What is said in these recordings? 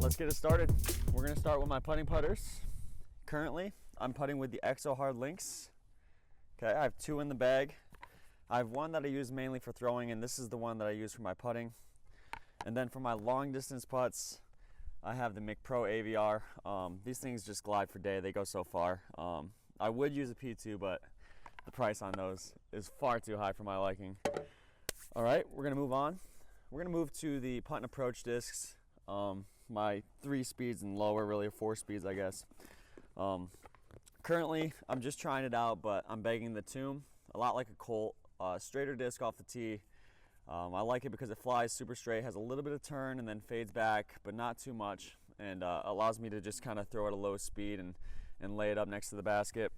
let's get it started. We're gonna start with my putting putters. Currently, I'm putting with the Exo Hard Links. Okay, I have two in the bag. I have one that I use mainly for throwing, and this is the one that I use for my putting. And then for my long distance putts, I have the McPro AVR. These things just glide for day, they go so far. I would use a P2, but the price on those is far too high for my liking. All right, we're gonna move on. We're gonna move to the putt and approach discs. My 3 speeds and lower, really 4 speeds, I guess. Currently, I'm just trying it out, but I'm bagging the Tomb, a lot like a Colt, straighter disc off the tee. I like it because it flies super straight, has a little bit of turn and then fades back, but not too much, and allows me to just kind of throw at a low speed and lay it up next to the basket.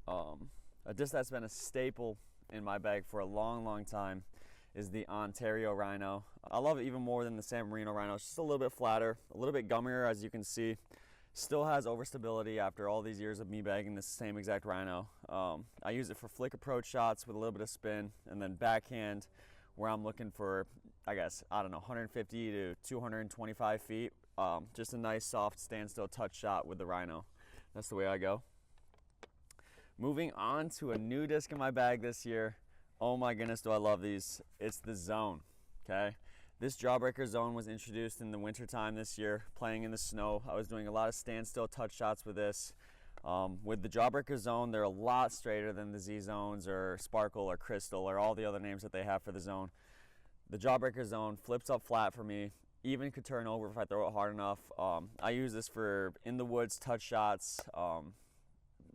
A disc that's been a staple in my bag for a long time is the Ontario Rhino. I love it even more than the San Marino Rhino. It's just a little bit flatter, a little bit gummier, as you can see. Still has overstability after all these years of me bagging this same exact Rhino. I use it for flick approach shots with a little bit of spin, and then backhand where I'm looking for, I guess, I don't know, 150 to 225 feet. Just a nice soft standstill touch shot with the Rhino. That's the way I go. Moving on to a new disc in my bag this year. Oh my goodness, do I love these. It's the Zone, okay? This Jawbreaker Zone was introduced in the wintertime this year, playing in the snow. I was doing a lot of standstill touch shots with this. With the Jawbreaker Zone, they're a lot straighter than the Z Zones or Sparkle or Crystal or all the other names that they have for the Zone. The Jawbreaker Zone flips up flat for me, even could turn over if I throw it hard enough. I use this for in the woods touch shots.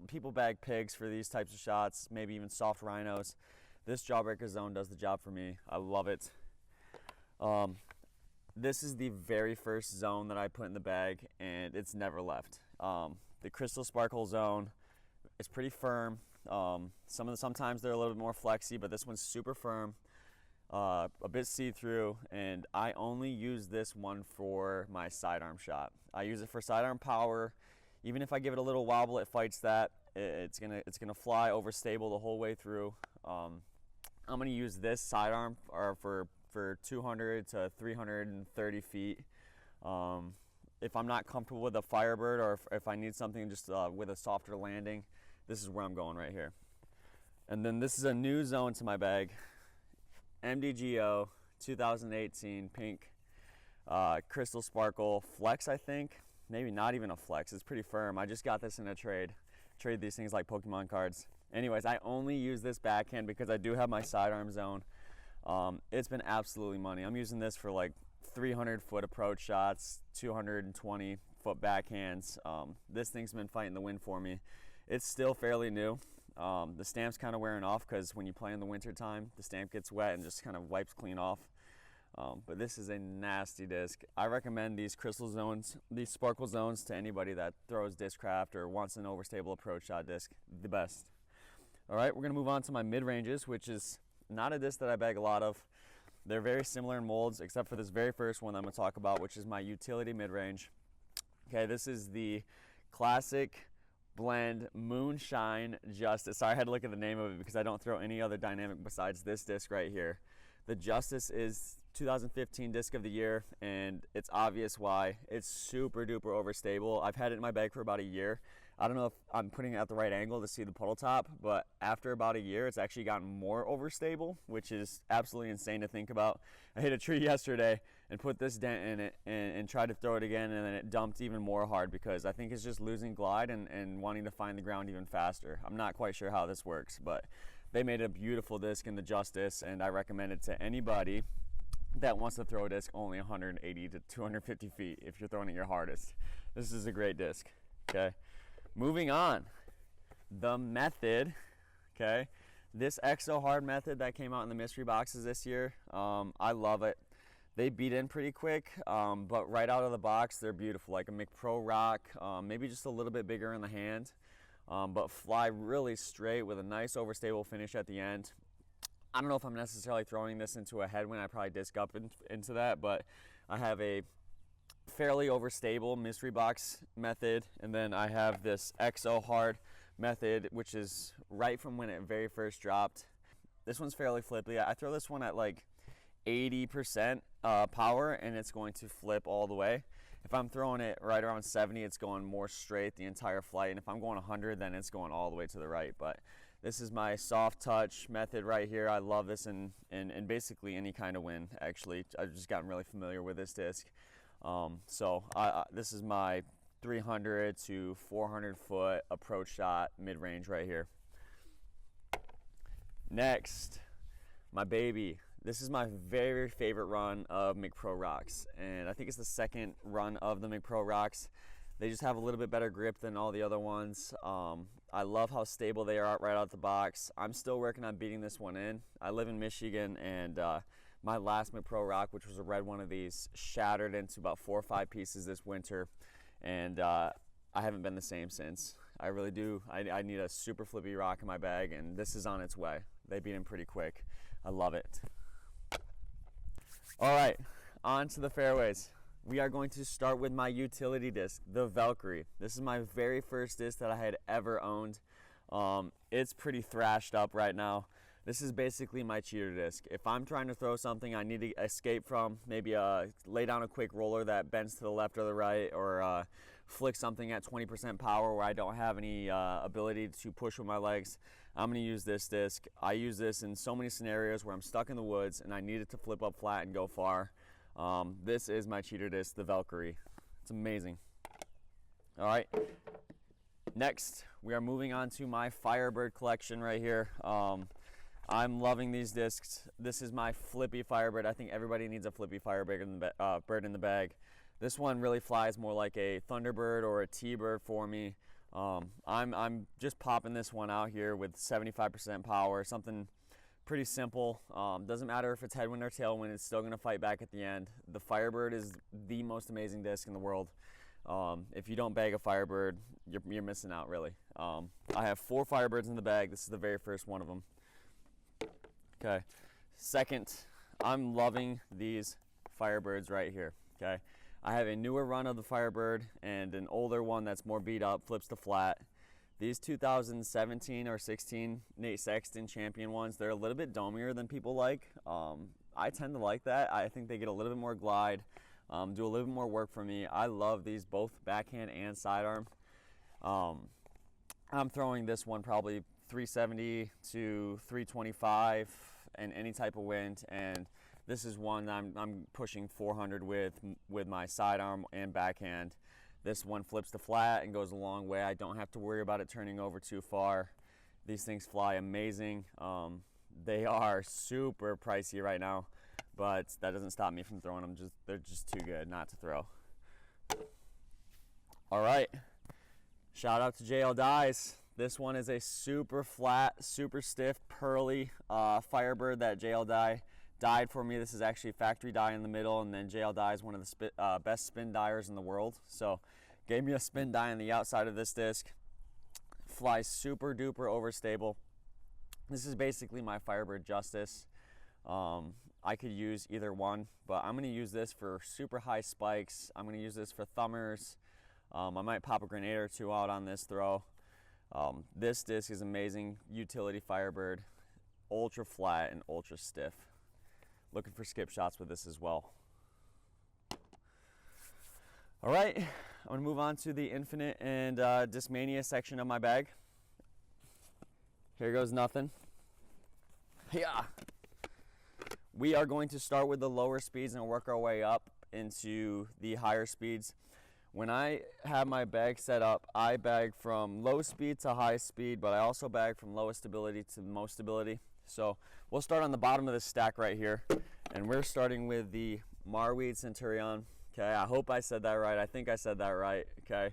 People bag pigs for these types of shots, maybe even soft rhinos. This Jawbreaker Zone does the job for me. I love it. This is the very first Zone that I put in the bag, and it's never left. The Crystal Sparkle Zone is pretty firm. Sometimes they're a little bit more flexy, but this one's super firm, a bit see-through, and I only use this one for my sidearm shot. I use it for sidearm power. Even if I give it a little wobble, it fights that. It's gonna fly overstable the whole way through. I'm gonna use this sidearm for 200 to 330 feet. If I'm not comfortable with a Firebird, or if I need something just with a softer landing, this is where I'm going right here. And then this is a new Zone to my bag. MDGO 2018 pink Crystal Sparkle Flex, I think. Maybe not even a Flex, it's pretty firm. I just got this in a trade these things like Pokemon cards. Anyways, I only use this backhand because I do have my sidearm Zone. It's been absolutely money. I'm using this for like 300 foot approach shots, 220 foot backhands. This thing's been fighting the wind for me. It's still fairly new. The stamp's kind of wearing off because when you play in the winter time, the stamp gets wet and just kind of wipes clean off. But this is a nasty disc. I recommend these Crystal Zones, these Sparkle Zones, to anybody that throws discraft or wants an overstable approach shot disc. The best. All right, we're gonna move on to my mid-ranges, which is not a disc that I bag a lot of. They're very similar in molds, except for this very first one I'm gonna talk about, which is my utility mid-range. Okay, this is the classic blend Moonshine Justice. Sorry, I had to look at the name of it because I don't throw any other dynamic besides this disc right here. The Justice is 2015 disc of the year, and it's obvious why. It's super duper overstable. I've had it in my bag for about a year. I don't know if I'm putting it at the right angle to see the puddle top, but after about a year, it's actually gotten more overstable, which is absolutely insane to think about. I hit a tree yesterday and put this dent in it and tried to throw it again, and then it dumped even more hard because I think it's just losing glide and wanting to find the ground even faster. I'm not quite sure how this works, but they made a beautiful disc in the Justice, and I recommend it to anybody that wants to throw a disc only 180 to 250 feet if you're throwing it your hardest. This is a great disc, okay? Moving on, the Method, okay? This Exo Hard Method that came out in the mystery boxes this year, I love it. They beat in pretty quick, but right out of the box, they're beautiful, like a McPro Rock, maybe just a little bit bigger in the hand, but fly really straight with a nice overstable finish at the end. I don't know if I'm necessarily throwing this into a headwind. I probably disc up into that, but I have a fairly overstable mystery box method, and then I have this Exo Hard method, which is right from when it very first dropped. This one's fairly flippy. I throw this one at like 80% power, and it's going to flip all the way. if I'm throwing it right around 70, it's going more straight the entire flight. And if I'm going 100, then it's going all the way to the right. But this is my soft touch method right here. I love this in basically any kind of wind, actually. I've just gotten really familiar with this disc. This is my 300 to 400 foot approach shot mid-range right here. Next, my baby. This is my very favorite run of McPro rocks, and I think it's the second run of the McPro rocks. They just have a little bit better grip than all the other ones. I love how stable they are right out the box. I'm still working on beating this one in. I live in Michigan, and my last McPro rock, which was a red one of these, shattered into about 4 or 5 pieces this winter, and I haven't been the same since. I really do. I need a super flippy rock in my bag, and this is on its way. They beat him pretty quick. I love it. All right, on to the fairways. We are going to start with my utility disc, the Valkyrie. This is my very first disc that I had ever owned. It's pretty thrashed up right now. This is basically my cheater disc. If I'm trying to throw something I need to escape from, maybe lay down a quick roller that bends to the left or the right, or flick something at 20% power where I don't have any ability to push with my legs, I'm going to use this disc. I use this in so many scenarios where I'm stuck in the woods and I need it to flip up flat and go far. This is my cheater disc, the Valkyrie. It's amazing. All right. Next, we are moving on to my Firebird collection right here. I'm loving these discs. This is my flippy Firebird. I think everybody needs a flippy Firebird bird in the bag. This one really flies more like a Thunderbird or a T-Bird for me. I'm just popping this one out here with 75% power, something pretty simple. Doesn't matter if it's headwind or tailwind, it's still gonna fight back at the end. The Firebird is the most amazing disc in the world. If you don't bag a Firebird, you're missing out, really. I have 4 Firebirds in the bag. This is the very first one of them. Okay, second, I'm loving these Firebirds right here, okay? I have a newer run of the Firebird and an older one that's more beat up, flips to flat. These 2017 or 16 Nate Sexton champion ones, they're a little bit domier than people like. I tend to like that. I think they get a little bit more glide, do a little bit more work for me. I love these both backhand and sidearm. I'm throwing this one probably 370 to 325 in any type of wind, and this is one that I'm pushing 400 with my sidearm and backhand. This one flips to flat and goes a long way. I don't have to worry about it turning over too far. These things fly amazing. They are super pricey right now, but that doesn't stop me from throwing them. They're just too good not to throw. All right, shout out to JL Dyes. This one is a super flat, super stiff, pearly Firebird that JL Dye dyed for me. This is actually factory dye in the middle, and then JL Dye is one of the best spin dyers in the world. So gave me a spin dye on the outside of this disc. Flies super duper overstable. This is basically my Firebird Justice. I could use either one, but I'm gonna use this for super high spikes. I'm gonna use this for thumbers. I might pop a grenade or 2 out on this throw. This disc is amazing. Utility Firebird, ultra flat and ultra stiff. Looking for skip shots with this as well. All right, I'm gonna move on to the Infinite and Discmania section of my bag. Here goes nothing. Yeah. We are going to start with the lower speeds and work our way up into the higher speeds. When I have my bag set up, I bag from low speed to high speed, but I also bag from lowest stability to most stability. So we'll start on the bottom of this stack right here, and we're starting with the Marweed Centurion. Okay, I hope I said that right. I think I said that right. Okay,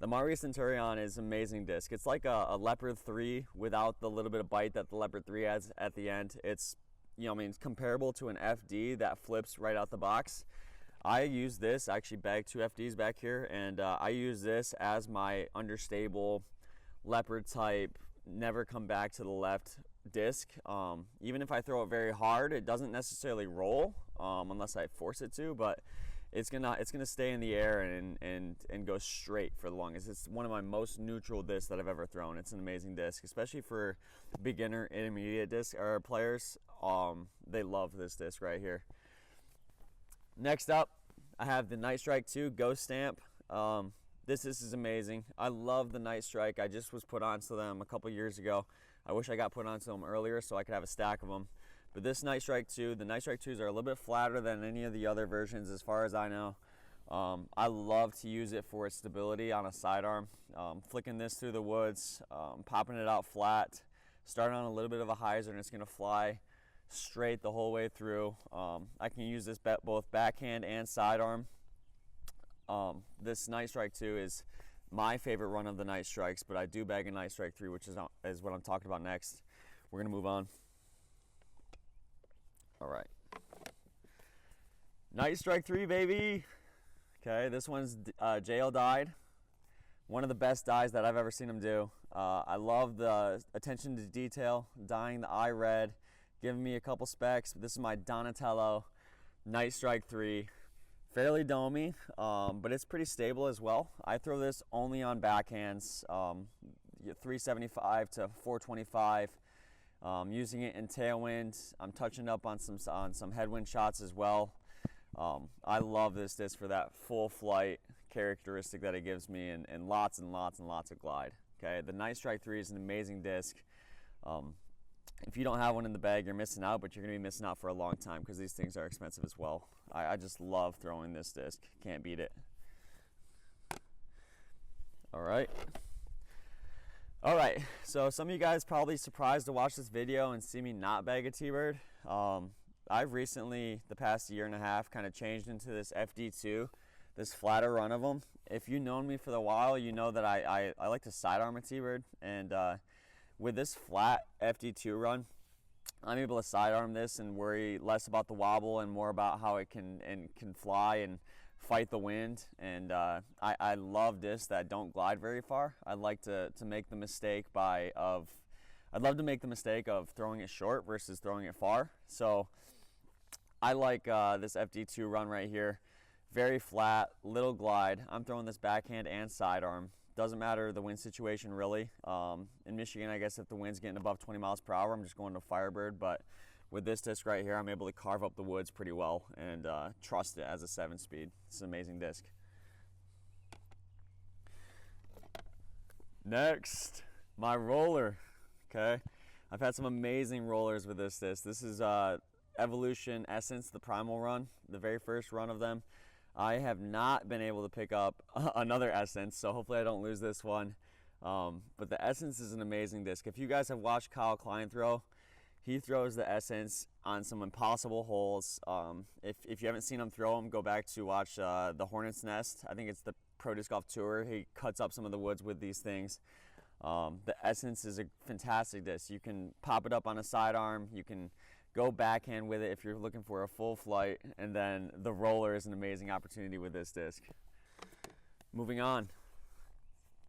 the Marweed Centurion is an amazing disc. It's like a Leopard 3 without the little bit of bite that the Leopard 3 has at the end. It's, it's comparable to an FD that flips right out the box. I use this, I actually bag 2 FDs back here, and I use this as my understable Leopard type, never come back to the left disc. Even if I throw it very hard, it doesn't necessarily roll unless I force it to, but it's gonna stay in the air and go straight for the longest. It's one of my most neutral discs that I've ever thrown. It's an amazing disc, especially for beginner, intermediate disc or players. They love this disc right here. Next up, I have the Night Strike 2 Ghost Stamp. This is amazing. I love the Night Strike. I just was put onto them a couple years ago. I wish I got put onto them earlier so I could have a stack of them. But this Night Strike 2, the Night Strike 2s are a little bit flatter than any of the other versions as far as I know. I love to use it for its stability on a sidearm. Flicking this through the woods, popping it out flat, starting on a little bit of a hyzer, and it's going to fly straight the whole way through. I can use this both backhand and sidearm. This Night Strike 2 is my favorite run of the Night Strikes, but I do bag a Night Strike 3, which is what I'm talking about next. We're going to move on. All right. Night Strike 3, baby. Okay, this one's JL dyed. One of the best dyes that I've ever seen him do. I love the attention to detail, dyeing the eye red, giving me a couple specs. This is my Donatello Night Strike 3. Fairly domey, but it's pretty stable as well. I throw this only on backhands, 375 to 425. Using it in tailwind. I'm touching up on some headwind shots as well. I love this disc for that full flight characteristic that it gives me, and lots and lots and lots of glide. Okay, the Night Strike 3 is an amazing disc. If you don't have one in the bag, you're missing out, but you're going to be missing out for a long time because these things are expensive as well. I just love throwing this disc. Can't beat it. All right. All right, so some of you guys probably surprised to watch this video and see me not bag a T-Bird. I've recently, the past year and a half, kind of changed into this FD2, this flatter run of them. If you've known me for a while, you know that I like to sidearm a T-Bird, and with this flat FD2 run, I'm able to sidearm this and worry less about the wobble and more about how it can fly and fight the wind. And I love discs that don't glide very far. I'd like to make the mistake I'd love to make the mistake of throwing it short versus throwing it far. So I like this FD2 run right here. Very flat, little glide. I'm throwing this backhand and sidearm. Doesn't matter the wind situation really. In Michigan, I guess if the wind's getting above 20 miles per hour, I'm just going to Firebird. But with this disc right here, I'm able to carve up the woods pretty well and trust it as a 7-speed. It's an amazing disc. Next, my roller. Okay, I've had some amazing rollers with this disc. This is Evolution Essence, the Primal run, the very first run of them. I have not been able to pick up another Essence, so hopefully I don't lose this one. But the Essence is an amazing disc. If you guys have watched Kyle Klein throw, he throws the Essence on some impossible holes. If you haven't seen him throw them, go back to watch the Hornet's Nest. I think it's the Pro Disc Golf Tour. He cuts up some of the woods with these things. The Essence is a fantastic disc. You can pop it up on a sidearm. You can go backhand with it if you're looking for a full flight, and then the roller is an amazing opportunity with this disc. Moving on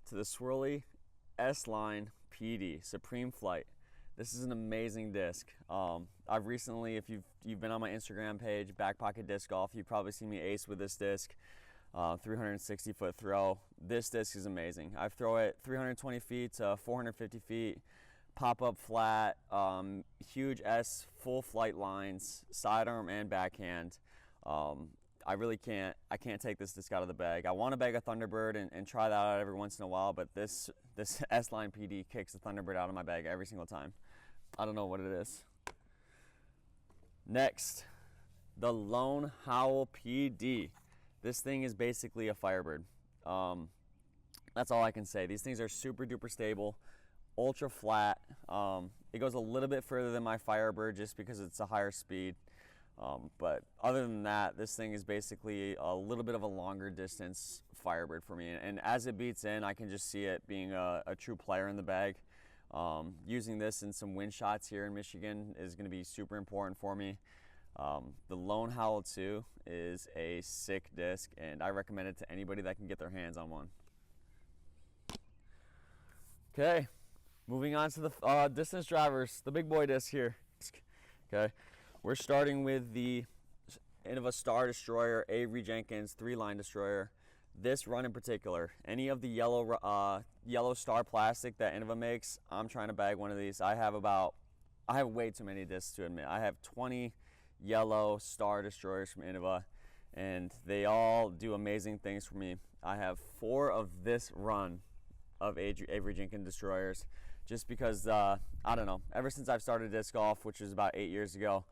to the Swirly S-Line PD Supreme Flight. This is an amazing disc. I've recently, if you've been on my Instagram page, Back Pocket Disc Golf, you've probably seen me ace with this disc. 360-foot throw. This disc is amazing. I throw it 320 feet to 450 feet. Pop up flat, huge S, full flight lines, sidearm and backhand. I can't take this disc out of the bag. I want to bag a Thunderbird and try that out every once in a while, but this S-Line PD kicks the Thunderbird out of my bag every single time. I don't know what it is. Next, the Lone Howl PD. This thing is basically a Firebird. That's all I can say. These things are super duper stable. Ultra flat. It goes a little bit further than my Firebird just because it's a higher speed. But other than that, this thing is basically a little bit of a longer distance Firebird for me. And as it beats in, I can just see it being a true player in the bag. Using this in some wind shots here in Michigan is going to be super important for me. The Lone Howl 2 is a sick disc, and I recommend it to anybody that can get their hands on one. Okay. Moving on to the distance drivers, the big boy disc here. Okay, we're starting with the Innova Star Destroyer Avery Jenkins 3-line destroyer. This run in particular, any of the yellow star plastic that Innova makes, I'm trying to bag one of these. I have way too many discs to admit. I have 20 yellow Star Destroyers from Innova, and they all do amazing things for me. I have 4 of this run of Avery Jenkins destroyers, just because I don't know, ever since I've started disc golf, which was about 8 years ago,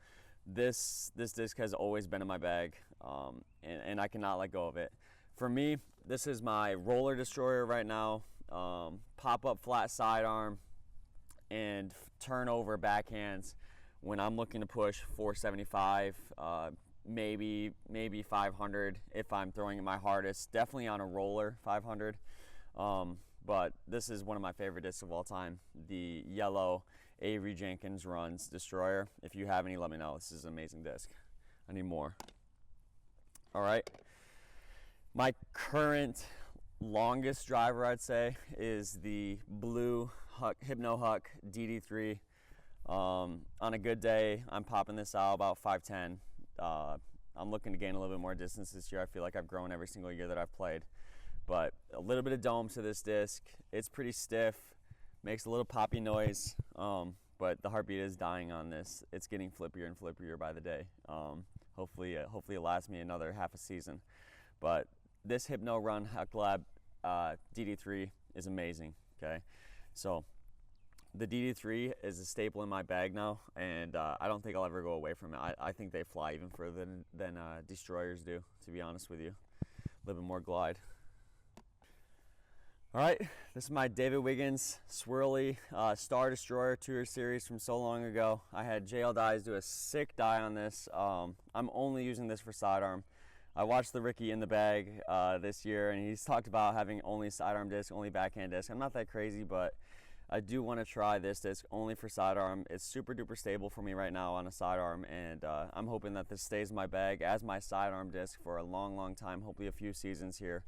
this disc has always been in my bag, and I cannot let go of it. For me, this is my roller destroyer right now. Pop-up flat sidearm and turnover backhands when I'm looking to push 475, maybe 500 if I'm throwing it my hardest. Definitely on a roller 500. But this is one of my favorite discs of all time, the yellow Avery Jenkins Runs Destroyer. If you have any, let me know. This is an amazing disc. I need more. All right. My current longest driver, I'd say, is the blue Hypno Huck DD3. On a good day, I'm popping this out about 5'10". I'm looking to gain a little bit more distance this year. I feel like I've grown every single year that I've played. But a little bit of dome to this disc. It's pretty stiff, makes a little poppy noise, but the heartbeat is dying on this. It's getting flippier and flippier by the day. Hopefully it lasts me another half a season. But this Hypno Run Huck Lab DD3 is amazing. Okay, so the DD3 is a staple in my bag now, and I don't think I'll ever go away from it. I think they fly even further than destroyers do, to be honest with you. A little bit more glide. All right, this is my David Wiggins Swirly Star Destroyer Tour Series from so long ago. I had JL Dyes do a sick die on this. I'm only using this for sidearm. I watched the Ricky in the bag this year, and he's talked about having only sidearm disc, only backhand disc. I'm not that crazy, but I do want to try this disc only for sidearm. It's super duper stable for me right now on a sidearm, and I'm hoping that this stays in my bag as my sidearm disc for a long time, hopefully a few seasons here.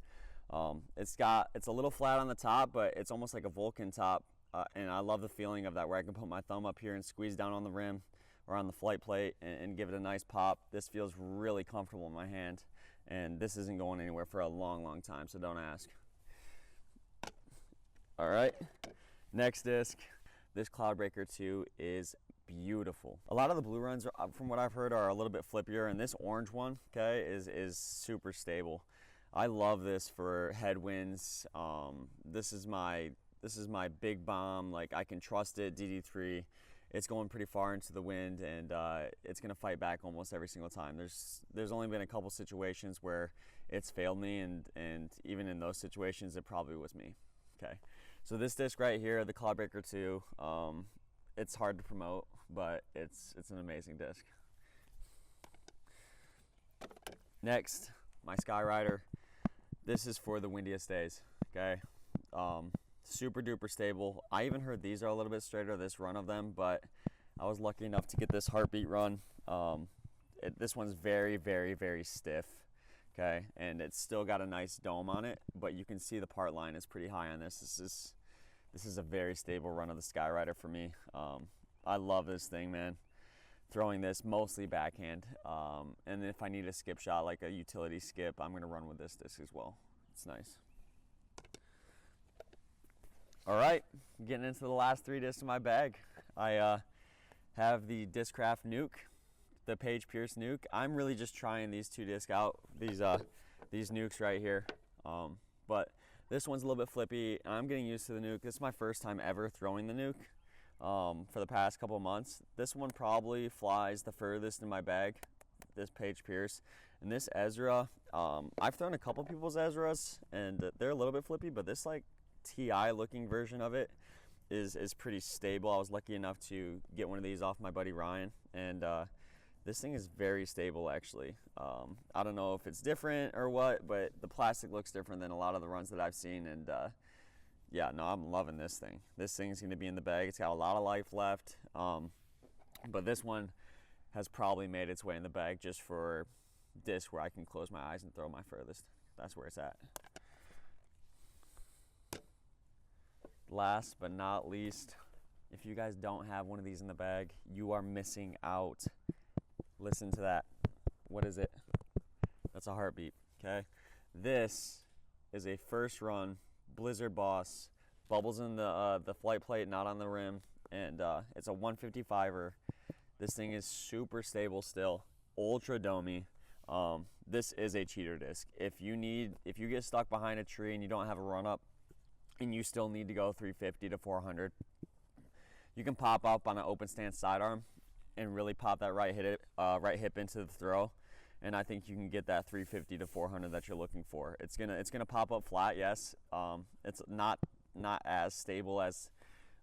It's a little flat on the top, but it's almost like a Vulcan top, and I love the feeling of that, where I can put my thumb up here and squeeze down on the rim or on the flight plate and give it a nice pop. This feels really comfortable in my hand, and this isn't going anywhere for a long time, so don't ask. All right, next disc. This Cloudbreaker 2 is beautiful. A lot of the blue runs, from what I've heard, are a little bit flippier, and this orange one, okay, is super stable. I love this for headwinds. This is my big bomb. Like, I can trust it. DD3. It's going pretty far into the wind, and it's gonna fight back almost every single time. There's only been a couple situations where it's failed me, and even in those situations, it probably was me. Okay, so this disc right here, the Cloudbreaker 2, it's hard to promote, but it's an amazing disc. Next, my Skyrider. This is for the windiest days, okay? Super duper stable. I even heard these are a little bit straighter, this run of them, but I was lucky enough to get this heartbeat run. This one's very stiff, okay? And it's still got a nice dome on it, but you can see the part line is pretty high on this. This is a very stable run of the Skyrider for me. I love this thing, man. Throwing this mostly backhand, and if I need a skip shot, like a utility skip, I'm gonna run with this disc as well. It's nice. All right, getting into the last 3 discs in my bag. I have the Discraft Nuke, the Paige Pierce Nuke. I'm really just trying these 2 discs out, these nukes right here. But this one's a little bit flippy, and I'm getting used to the nuke. This is my first time ever throwing the nuke. For the past couple of months. This one probably flies the furthest in my bag, this Paige Pierce. And this Ezra, I've thrown a couple people's Ezras, and they're a little bit flippy, but this like TI looking version of it is pretty stable. I was lucky enough to get one of these off my buddy Ryan, and this thing is very stable actually. I don't know if it's different or what, but the plastic looks different than a lot of the runs that I've seen, and yeah, no, I'm loving this thing. This thing's gonna be in the bag. It's got a lot of life left, but this one has probably made its way in the bag just for disc where I can close my eyes and throw my furthest. That's where it's at. Last but not least, if you guys don't have one of these in the bag, you are missing out. Listen to that. What is it? That's a heartbeat, okay? This is a first run Blizzard Boss, bubbles in the flight plate, not on the rim, and it's a 155er. This thing is super stable still, ultra domey. this is a cheater disc. If you get stuck behind a tree and you don't have a run up and you still need to go 350 to 400, you can pop up on an open stance sidearm and really pop that right hip into the throw, and I think you can get that 350 to 400 that you're looking for. It's gonna pop up flat, yes. It's not as stable as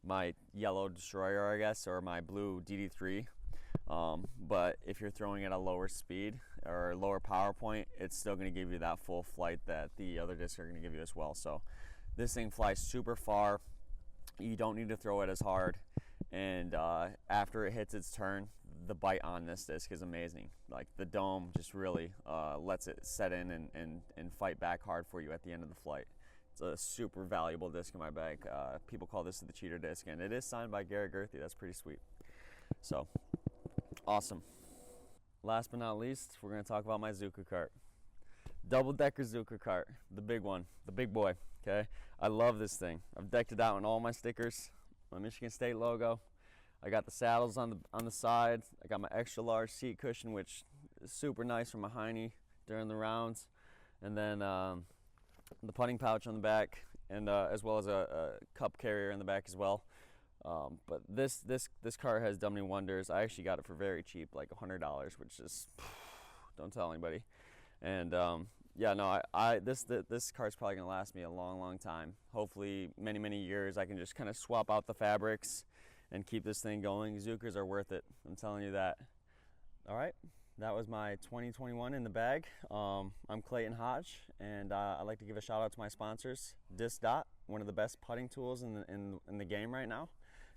my yellow destroyer, I guess, or my blue DD3. But if you're throwing at a lower speed or lower power point, it's still going to give you that full flight that the other discs are going to give you as well. So this thing flies super far. You don't need to throw it as hard, and after it hits its turn, the bite on this disc is amazing. Like, the dome just really lets it set in and fight back hard for you at the end of the flight. It's a super valuable disc in my bag. People call this the cheater disc, and it is signed by Garrett Gerthy. That's pretty sweet. So awesome. Last but not least, we're going to talk about my Zuka cart. Double-decker Zuka cart, the big one, the big boy. Okay, I love this thing. I've decked it out in all my stickers, my Michigan State logo. I got the saddles on the sides. I got my extra large seat cushion, which is super nice for my hiney during the rounds, and then the putting pouch on the back, and as well as a cup carrier in the back as well. But this cart has done me wonders. I actually got it for very cheap, like $100, which is, don't tell anybody. And yeah, no, this cart's probably gonna last me a long time. Hopefully many years. I can just kind of swap out the fabrics and keep this thing going. Zukas are worth it, I'm telling you that. All right, that was my 2021 in the bag. I'm Clayton Hodge, and I'd like to give a shout out to my sponsors. Disc Dot, one of the best putting tools in the game right now.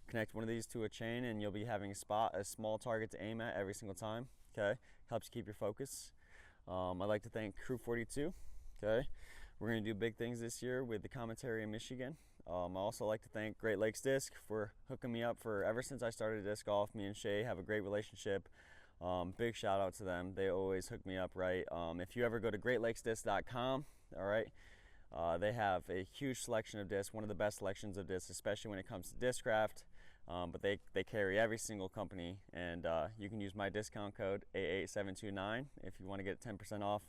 Connect one of these to a chain and you'll be having a small target to aim at every single time. Okay, helps you keep your focus. I'd like to thank Crew 42. Okay, we're going to do big things this year with the commentary in Michigan. I also like to thank Great Lakes Disc for hooking me up for ever since I started disc golf. Me and Shay have a great relationship. Big shout out to them. They always hook me up right. If you ever go to greatlakesdisc.com, all right, they have a huge selection of discs, one of the best selections of discs, especially when it comes to discraft. But they carry every single company, and you can use my discount code A8729 if you want to get 10% off.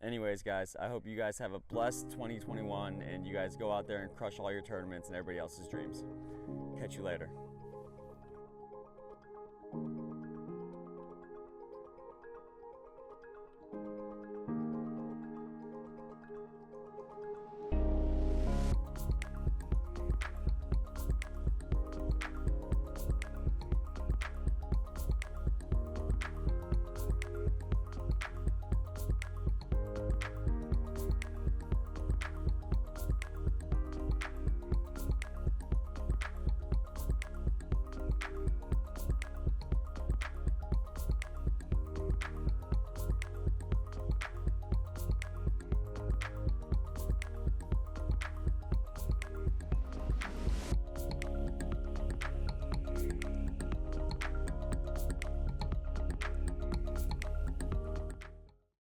Anyways, guys, I hope you guys have a blessed 2021 and you guys go out there and crush all your tournaments and everybody else's dreams. Catch you later.